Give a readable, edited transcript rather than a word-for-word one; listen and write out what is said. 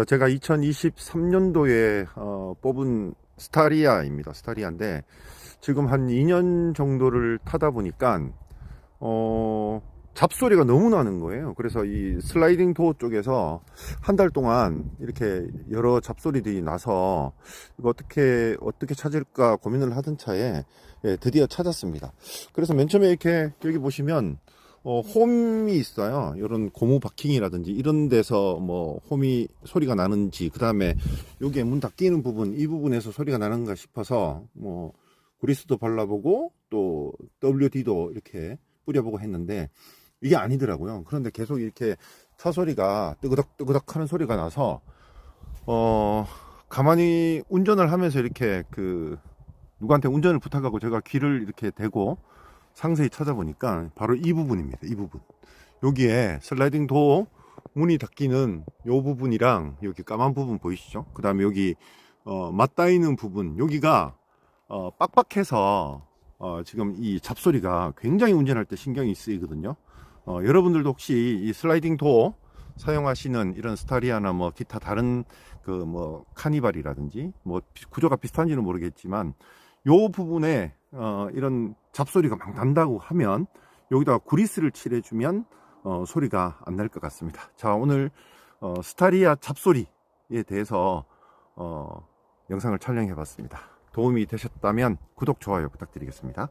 제가 2023년도에 뽑은 스타리아입니다. 스타리아인데 지금 한 2년 정도를 타다 보니까 잡소리가 너무 나는 거예요. 그래서 이 슬라이딩 도어 쪽에서 한 달 동안 이렇게 여러 잡소리들이 나서 이거 어떻게 찾을까 고민을 하던 차에 드디어 찾았습니다. 그래서 맨 처음에 이렇게 여기 보시면 홈이 있어요. 이런 고무 바킹이라든지 이런 데서 뭐 홈이 소리가 나는지, 그 다음에 여기에 문 닫히는 부분, 이 부분에서 소리가 나는가 싶어서 뭐 그리스도 발라보고 또 WD도 이렇게 뿌려보고 했는데 이게 아니더라고요. 그런데 계속 이렇게 차 소리가 뜨그덕뜨그덕 하는 소리가 나서 가만히 운전을 하면서 이렇게 누구한테 운전을 부탁하고 제가 귀를 이렇게 대고 상세히 찾아보니까 바로 이 부분입니다. 이 부분. 여기에 슬라이딩 도어 문이 닫히는 요 부분이랑 여기 까만 부분 보이시죠? 그 다음에 여기 맞닿아 있는 부분, 여기가 빡빡해서 지금 이 잡소리가 굉장히 운전할 때 신경이 쓰이거든요. 여러분들도 혹시 이 슬라이딩 도어 사용하시는 이런 스타리아나 뭐 기타 다른 뭐 카니발이라든지 뭐 구조가 비슷한지는 모르겠지만 요 부분에 이런 잡소리가 막 난다고 하면 여기다가 그리스를 칠해주면 소리가 안 날 것 같습니다. 자, 오늘 스타리아 잡소리에 대해서 영상을 촬영해 봤습니다. 도움이 되셨다면 구독, 좋아요 부탁드리겠습니다.